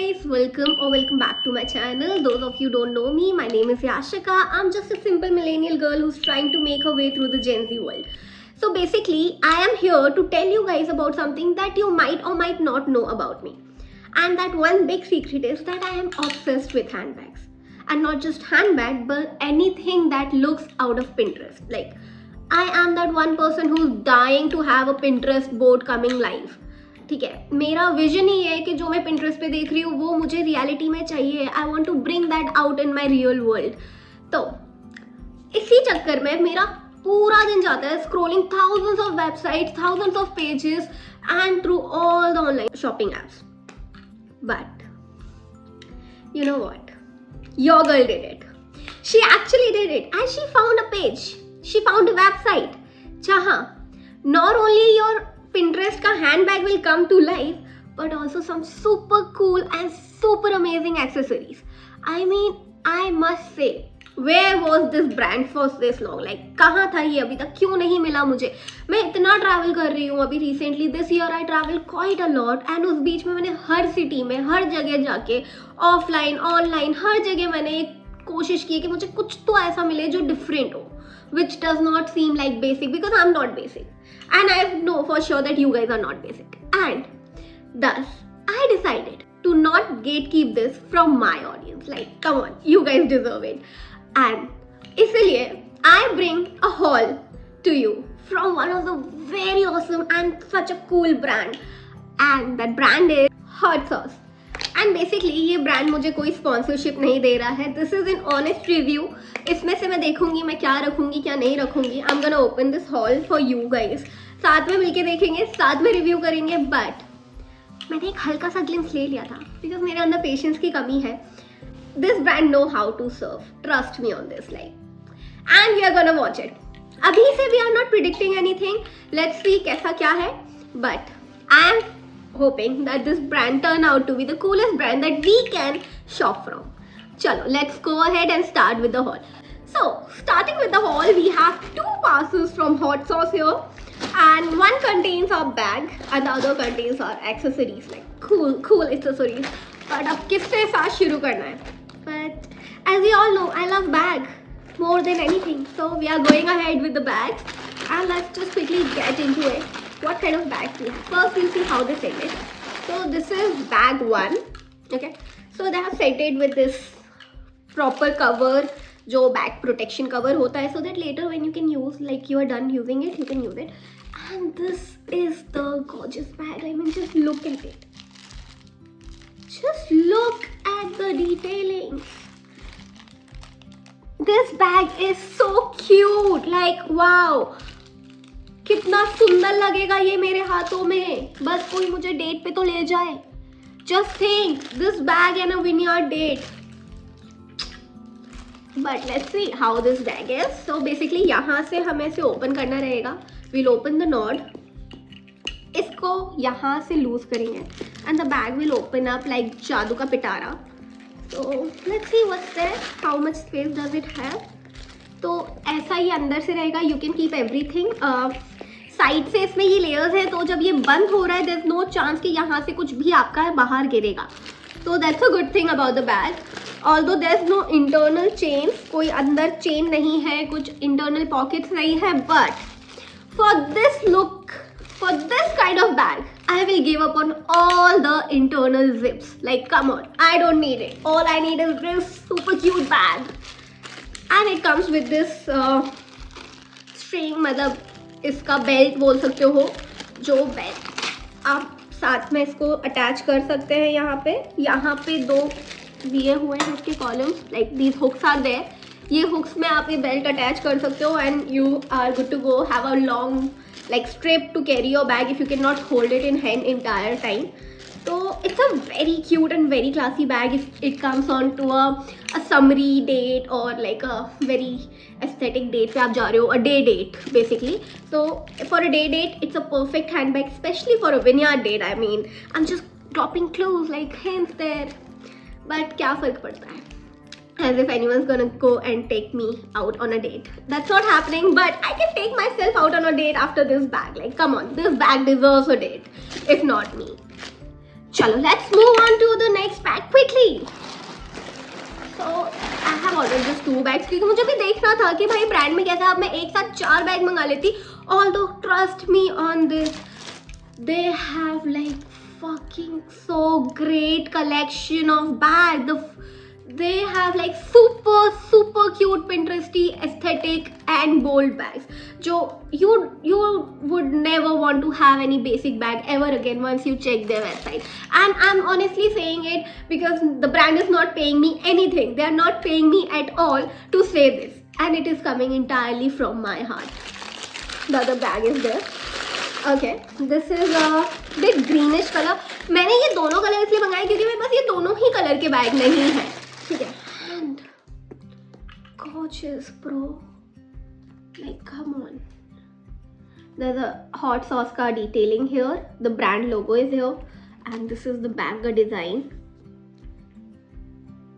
guys, welcome back to my channel. Those of you don't know me, my name is Yashika. I'm just a simple millennial girl who's trying to make her way through the Gen Z world. So basically, I am here to tell you guys about something that you might or might not know about me. And that one big secret is that I am obsessed with handbags. And not just handbag, but anything that looks out of Pinterest. Like, I am that one person who's dying to have a Pinterest board coming live. ठीक है, मेरा vision ही है कि जो मैं Pinterest पे देख रही हूँ वो मुझे रियलिटी में चाहिए. I want to bring that out in my real world. तो इसी चक्कर में मेरा पूरा दिन जाता है scrolling thousands of websites, thousands of pages and through all the online shopping apps. But you know what, your girl did it. She actually did it and she found a page, she found a website जहाँ not only your Pinterest का handbag will come to life, but also some super cool and super amazing accessories. I mean, I must say, where was this brand for this long? Like, कहाँ था ये अभी तक, क्यों नहीं मिला मुझे? मैं इतना ट्रैवल कर रही हूँ अभी recently. This year I travel quite a lot and उस बीच में मैंने हर सिटी में हर जगह जाके ऑफलाइन ऑनलाइन हर जगह मैंने एक कोशिश की कि मुझे कुछ तो ऐसा मिले जो डिफरेंट हो, which does not seem like basic because I'm not basic. And I know for sure that you guys are not basic. And thus, I decided to not gatekeep this from my audience. Like, come on, you guys deserve it. And इसलिए I bring a haul to you from one of the very awesome and such a cool brand. And that brand is Hot Sauce. And basically ये brand मुझे कोई sponsorship नहीं दे रहा है. This is an honest review. इसमें से मैं देखूंगी मैं क्या रखूंगी क्या नहीं रखूंगी. I am gonna open this hall for you guys. साथ में मिलके देखेंगे, साथ में रिव्यू करेंगे. बट मैंने एक हल्का सा ग्लिम्स ले लिया था बिकॉज मेरे अंदर पेशेंस की कमी है. This brand know how to serve. Trust me on this. Like, and we are gonna watch it. अभी से we are not predicting anything. Let's see कैसा क्या है. But I am hoping that this brand turn out to be the coolest brand that we can shop from. Chalo, let's go ahead and start with the haul. So, starting with the haul, we have two parcels from Hot Sauce here, and one contains our bag and the other contains our accessories, like cool accessories. But अब किससे साथ शुरू करना है? But as you all know, I love bag more than anything. So we are going ahead with the bags, and let's just quickly get into it. What kind of bags we have? First, we'll see how they set it. So this is bag 1. Okay. So they have set it with this proper cover, जो bag protection cover होता है, so that later when you can use, like you are done using it, you can use it. And this is the gorgeous bag. I mean, just look at it. Just look at the detailing. This bag is so cute. Like, wow. कितना सुंदर लगेगा ये मेरे हाथों में. बस कोई मुझे डेट पे तो ले जाए. Just think this bag and a vineyard date. But let's see how this bag is. So basically यहाँ से हमें इसे ओपन करना रहेगा. Will open the knot. इसको यहाँ से लूज करेंगे and the bag will open up like जादू का पिटारा. तो let's see what's there. How much space does it have. तो ऐसा ही अंदर से रहेगा. You can keep everything. Side से इसमें ये लेयर्स है, तो जब ये बंद हो रहा है देयर इज नो चांस कि यहाँ से कुछ भी आपका बाहर गिरेगा. तो that's a good thing about the bag. Although there is no internal chain, कोई अंदर चेन नहीं है, कुछ इंटरनल पॉकेट्स नहीं है. But for this look, for this kind of bag, I will give up on all the internal zips. Like, come on, I don't need it. All I need is this super cute bag. And it comes with this string, मतलब इसका belt बोल सकते हो, जो belt आप साथ में इसको अटैच कर सकते हैं. यहाँ पे 2 दिए हुए हैं इसके columns. Like these hooks are there. ये हुक्स में आप ये बेल्ट अटैच कर सकते हो and you are good to go. Have a long like strap to carry your bag if you cannot hold it in hand entire time. So it's a very cute and very classy bag if it comes on to a summery date or like a very aesthetic date पे आप जा रहे हो, a day date basically. So for a day date it's a perfect handbag, especially for a vineyard date. I mean, I'm just dropping clues like hints there, but क्या फर्क पड़ता है. As if anyone's gonna go and take me out on a date. That's not happening, but I can take myself out on a date after this bag. Like, come on, this bag deserves a date, if not me. चलो let's move on to the next bag quickly. So I have ordered just 2 bags क्योंकि मुझे भी देखना था कि भाई brand में कैसा. अब मैं एक साथ 4 बैग मंगा लेती. Although trust me on this, they have like fucking so great collection of bags. They have like super cute Pinteresty aesthetic and bold bags. जो you would never want to have any basic bag ever again once you check their website. And I'm honestly saying it because the brand is not paying me anything. They are not paying me at all to say this, and it is coming entirely from my heart. The other bag is there. Okay, this is a bit greenish color. मैंने ये दोनों colour इसलिए मंगाए क्योंकि मेरे पास ये दोनों ही colour के बैग नहीं है. ठीक है. And gorgeous bro, like come on. There's a hot sauce का detailing here. The brand logo is here, and this is the bag का design.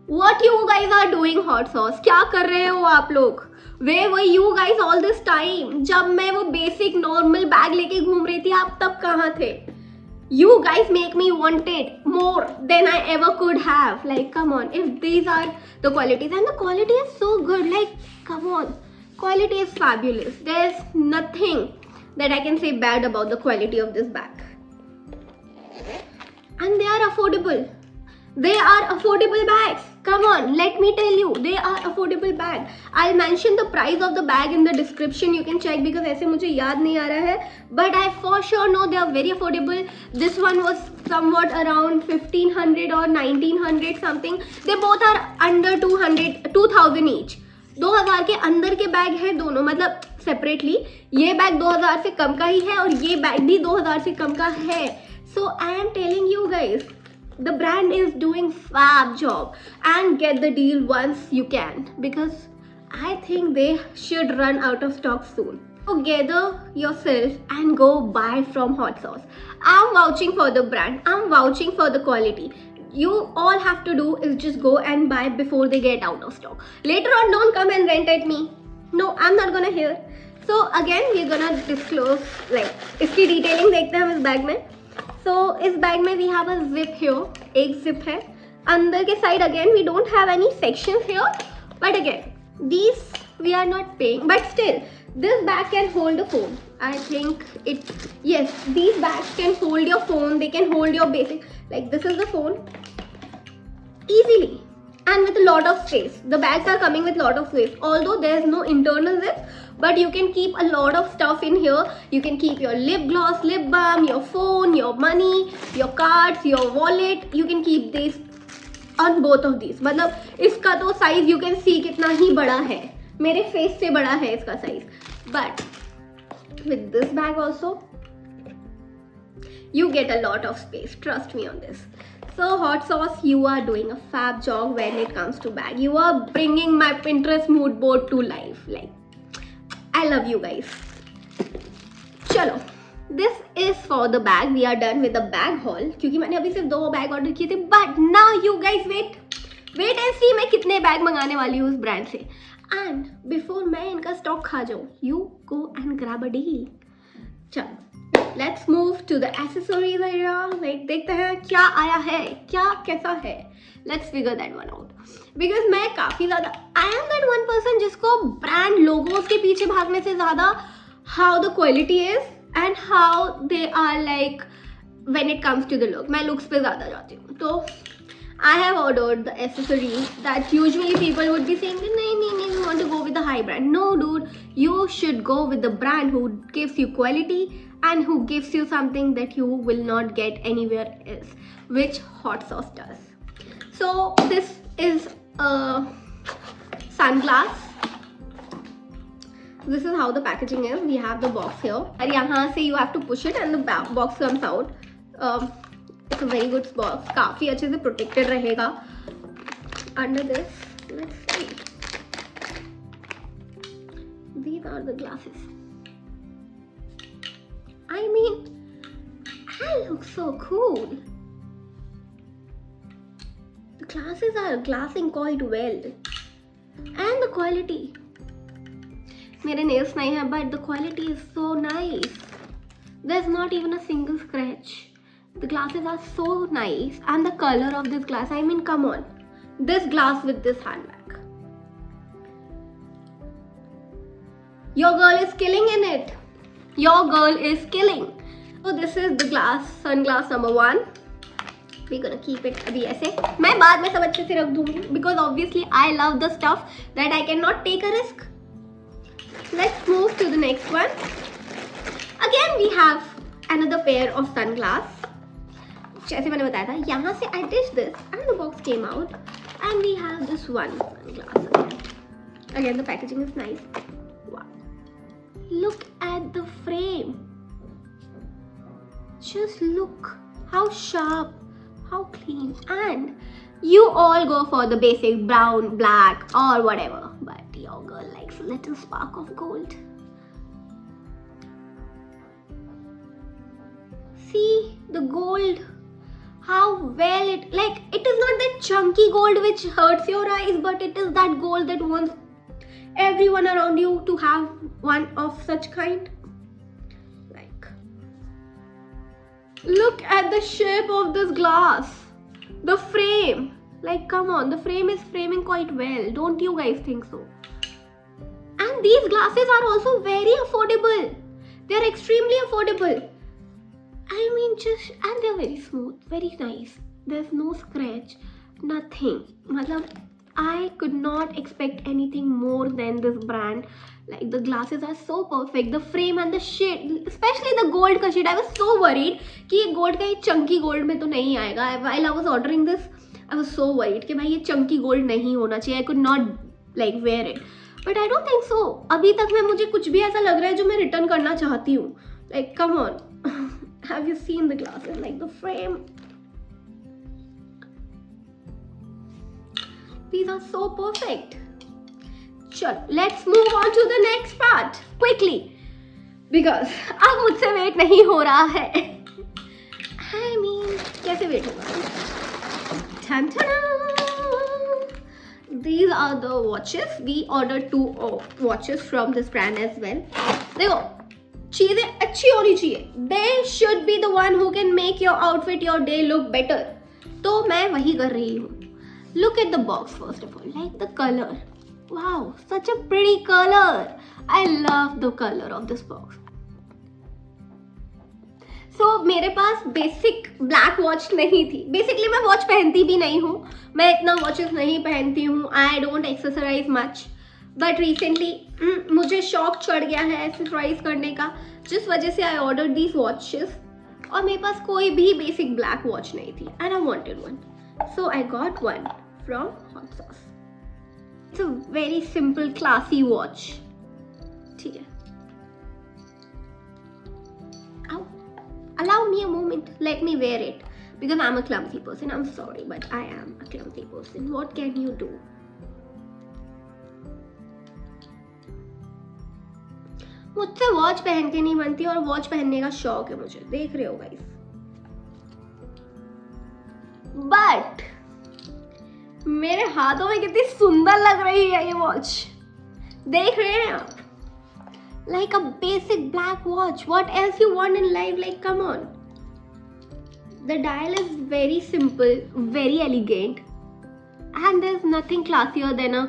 What you guys are doing hot sauce? क्या कर रहे हो आप लोग? Where were you guys all this time? जब मैं वो basic normal bag लेके घूम रही थी आप तब कहाँ थे? You guys make me want it more than I ever could have. Like come on, if these are the qualities, and the quality is so good, like come on, quality is fabulous. There's nothing that I can say bad about the quality of this bag. And they are affordable. They are affordable bags. Come on, let me tell you, they are affordable bag. I'll mention the price of the bag in the description. You can check because ऐसे मुझे याद नहीं आ रहा है. But I for sure know they are very affordable. This one was somewhat around 1500 or 1900 something. They both are under 2000 each. 2000 के अंदर के bag हैं दोनों, मतलब सेपरेटली. ये बैग 2000 से कम का ही है और ये बैग भी 2000 से कम का है. So I am telling you guys, the brand is doing fab job, and get the deal once you can because I think they should run out of stock soon. So gather yourself and go buy from Hot Sauce. I'm vouching for the brand. I'm vouching for the quality. You all have to do is just go and buy before they get out of stock. Later on, don't come and rant at me. No, I'm not gonna hear. So again, we're gonna disclose like इसकी detailing देखते हैं हम इस bag में. So इस bag में we have a zip here. एक zip है. अंदर के side again we don't have any sections here. But again, these we are not paying. But still, this bag can hold a phone. I think it. Yes, these bags can hold your phone. They can hold your basic. Like this is the phone. Easily. And with a lot of space. The bags are coming with a lot of space. Although there is no internal zip, but you can keep a lot of stuff in here. You can keep your lip gloss, lip balm, your phone, your money, your cards, your wallet. You can keep these on both of these. मतलब इसका तो size you can see कितना ही बड़ा है. मेरे face से बड़ा है इसका size. But with this bag also, you get a lot of space. Trust me on this. So Hot Sauce, you are doing a fab job when it comes to bag. You are bringing my Pinterest mood board to life. Like, I love you guys. चलो, this is for the bag. We are done with the bag haul. क्योंकि मैंने अभी सिर्फ 2 bag order किए थे. But now you guys wait and see मैं कितने bag मंगाने वाली हूँ उस ब्रांड से. And before मैं इनका स्टॉक खा जाऊँ, you go and grab a deal. चलो. Let's move to the accessories area. Like देखते हैं क्या आया है, क्या कैसा है. Let's figure that one out. Because मैं काफी ज़्यादा I am that one person जिसको brand logos के पीछे भागने से ज़्यादा how the quality is and how they are like when it comes to the look. मैं looks पे ज़्यादा जाती हूँ. तो I have ordered the accessories that usually people would be saying नहीं, we want to go with the high brand. No dude, you should go with the brand who gives you quality and who gives you something that you will not get anywhere else, which Hot Sauce does. So this is a sunglass. This is how the packaging is. We have the box here. और यहाँ से you have to push it and the box comes out. It's a very good box. काफी अच्छे से protected रहेगा. Under this, let's see. These are the glasses. I mean, I look so cool. The glasses are glassing quite well. And the quality. मेरे nails नहीं हैं, but the quality is so nice. There's not even a single scratch. The glasses are so nice, and the color of this glass, I mean, come on. This glass with this handbag. Your girl is killing in it. Your girl is killing. So this is the glass, sunglass number 1. We're gonna keep it अभी ऐसे. मैं बाद में सब अच्छे से रख दूँगी because obviously I love the stuff that I cannot take a risk. Let's move to the next one. Again we have another pair of sunglass. जैसे मैंने बताया था, यहाँ से I ditched this and the box came out and we have this one sunglass again. Again the packaging is nice. Wow. Look at the frame. Just look how sharp, how clean, and you all go for the basic brown, black or whatever, but your girl likes a little spark of gold. See the gold, how well it, like, it is not that chunky gold which hurts your eyes, but it is that gold that wants everyone around you to have one of such kind. Like, look at the shape of this glass, the frame. Like, come on, the frame is framing quite well. Don't you guys think so? And these glasses are also very affordable. They are extremely affordable. I mean, and they're very smooth, very nice. There's no scratch, nothing. Matlab, I could not expect anything more than this brand. Like, the glasses are so perfect. The frame and the shade, especially the gold ka shade. I was so worried कि ये gold का ये chunky gold में तो नहीं आएगा. While I was ordering this, I was so worried कि भाई ये chunky gold नहीं होना चाहिए. I could not like wear it. But I don't think so. अभी तक में मुझे कुछ भी ऐसा लग रहा है जो मैं return करना चाहती हूँ. Like, come on. Have you seen the glasses? Like, the frame. These are so perfect. Sure, let's move on to the next part quickly because अब मुझसे वेट नहीं हो रहा है. I mean, कैसे वेट होगा? These are the watches. We ordered 2 watches from this brand as well. देखो, चीजें अच्छी होनी चाहिए. They should be the one who can make your outfit, your day look better. तो मैं वही कर रही हूँ. Look at the box first of all, like the color. Wow, such a pretty color. I love the color of this box. So मेरे पास basic black watch नहीं थी. Basically मैं वॉच पहनती भी नहीं हूँ. मैं इतना वॉचेस नहीं पहनती हूँ. I don't exercise much. But recently मुझे शौक चढ़ गया है एक्सरसाइज करने का, जिस वजह से आई ऑर्डर दीज वॉचेस. और मेरे पास कोई भी बेसिक ब्लैक वॉच नहीं थी and I wanted one. So I got one from Hot Sauce. It's a very simple, classy watch. ठीक है. Allow me a moment. Let me wear it because I'm a clumsy person. I'm sorry, but I am a clumsy person. What can you do? मुझसे watch पहन के नहीं बनती और watch पहनने का शौक है मुझे. देख रहे हो गाइस. बट मेरे हाथों में कितनी सुंदर लग रही है ये वॉच. देख रहे हैं आप? Like a basic black watch. What else you want in life? Like, come on. The dial is very simple, very elegant, and there's nothing classier than a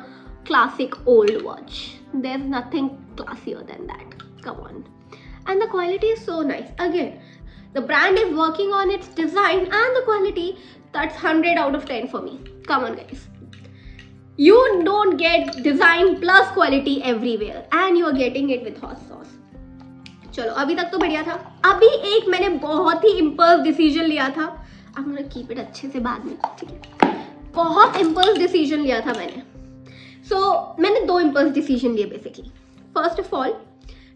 classic old watch. There's nothing classier than that. Come on. And the quality is so nice. Again, the brand is working on its design and the quality. That's 100 out of 10 for me. Come on, guys. You don't get design plus quality everywhere, and you are getting it with Hot Sauce. चलो, अभी तक तो बढ़िया था. अभी एक मैंने बहुत ही impulse decision लिया था. I'm gonna keep it अच्छे से बाद में, ठीक है? बहुत impulse decision लिया था मैंने. So मैंने 2 impulse decision लिए basically. First of all,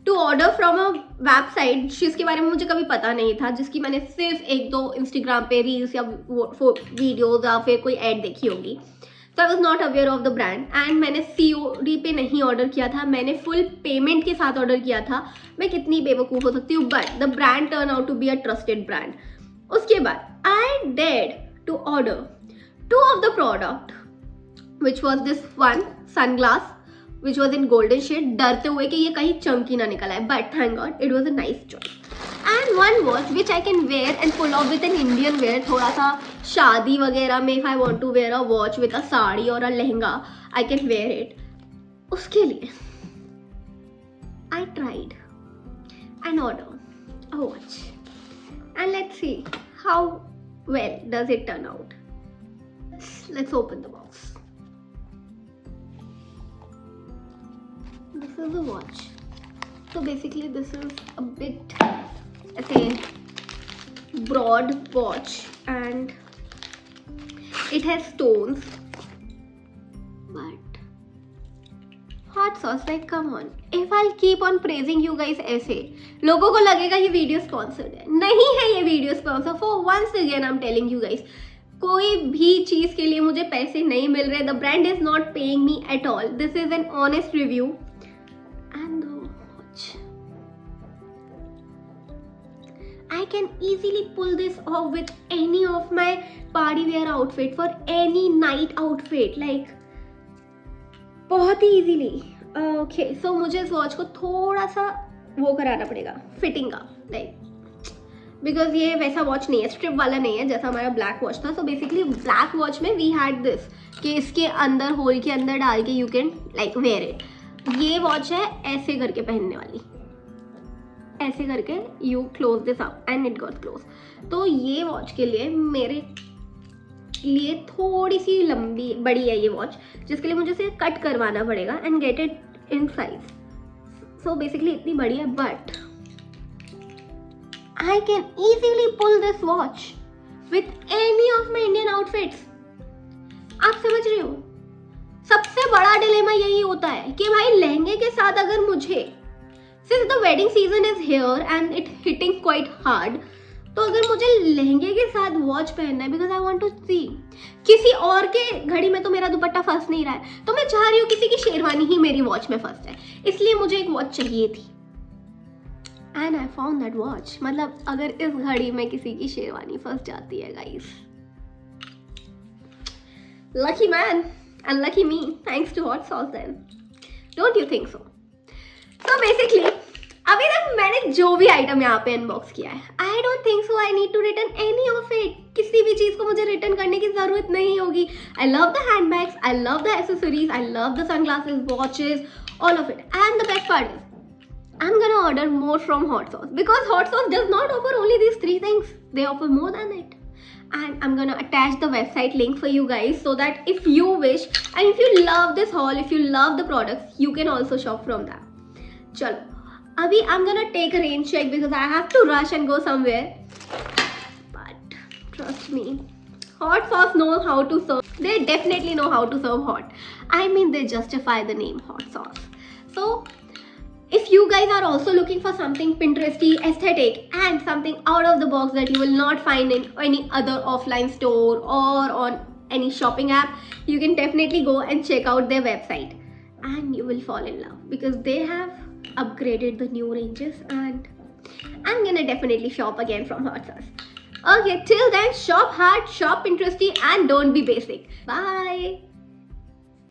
to order from a website जिसके बारे में मुझे कभी पता नहीं था, जिसकी मैंने सिर्फ 1-2 Instagram पे रील्स या वीडियोज या फिर कोई एड देखी होगी. So I was not aware of the brand and मैंने COD पे नहीं ऑर्डर किया था. मैंने फुल पेमेंट के साथ ऑर्डर किया था. मैं कितनी बेवकूफ़ हो सकती हूँ, but the brand turn out to be a trusted brand. उसके बाद I had to order 2 of the product which was this one sunglass which was in golden shade, डरते हुए कि ये कहीं चमकी ना निकल आए. But thank God it was a nice choice. and one watch which I can wear and pull off with an Indian wear. थोड़ा सा शादी वगैरह में if I want to wear a watch with a sari और a lehenga, I can wear it. उसके लिए I tried and ordered a watch, and let's see how well does it turn out. Let's open the box. This is the watch. So basically this is a bit, let's say, broad watch, and it has stones, but hot sauce, like come on, if I'll keep on praising you guys ऐसे लोगों को लगेगा ये video sponsored है. नहीं है ये video sponsor. For once again I am telling you guys, कोई भी चीज के लिए मुझे पैसे नहीं मिल रहे. The brand is not paying me at all. This is an honest review. And the watch, I can easily pull this off with any of my party wear outfit, for any night outfit, like बहुत ही easily. Okay, so मुझे इस watch को थोड़ा सा वो कराना पड़ेगा, fitting का, like बिकॉज ये वैसा वॉच नहीं है, स्ट्रिप वाला नहीं है जैसा हमारा ब्लैक वॉच था. सो बेसिकली ब्लैक वॉच में वी हैड दिस कि इसके अंदर होल के अंदर डाल के you can like wear it. ये वॉच है ऐसे करके पहनने वाली, ऐसे करके you close this up and it got close. तो ये वॉच के लिए मेरे लिए थोड़ी सी लंबी बड़ी है ये वॉच, जिसके लिए मुझे इसे कट करवाना पड़ेगा and get it in size. So basically इतनी बड़ी है, but I can easily pull this watch with any of my Indian outfits. आप समझ रहे हो, सबसे बड़ा डिलेमा यही होता है कि भाई लहंगे के साथ अगर मुझे, since the wedding season is here and it hitting quite hard, तो अगर मुझे लहंगे के साथ वॉच पहनना है because I want to see, किसी और के घड़ी में तो मेरा दुपट्टा फंस नहीं रहा है, तो मैं चाह रही हूँ किसी की शेरवानी ही मेरी वॉच में फंस जाए, इसलिए मुझे एक वॉच चाहिए थी. And I found that watch. मतलब अगर इस घड़ी में किसी की शेरवानी फंस जाती है guys, lucky man and lucky me, thanks to hot sauce then. Don't you think so? So basically अभी तक मैंने जो भी आइटम यहाँ पे अनबॉक्स किया है, I don't think so I need to return any of it. किसी भी चीज़ को मुझे रिटर्न करने की ज़रूरत नहीं होगी. I love the handbags, I love the accessories, I love the sunglasses, watches, all of it. And the best part is, I'm gonna order more from Hot Sauce, because Hot Sauce does not offer only these 3 things. They offer more than it. And I'm gonna attach the website link for you guys, so that if you wish and if you love this haul, if you love the products, you can also shop from that. Chalo, abhi I'm gonna take a rain check because I have to rush and go somewhere. But trust me, Hot Sauce know how to serve. They definitely know how to serve hot. I mean, they justify the name Hot Sauce. So if you guys are also looking for something Pinteresty, aesthetic, and something out of the box that you will not find in any other offline store or on any shopping app, you can definitely go and check out their website, and you will fall in love because they have upgraded the new ranges, and I'm gonna definitely shop again from Hot Sauce. Okay, till then, shop hard, shop Pinteresty, and don't be basic. Bye.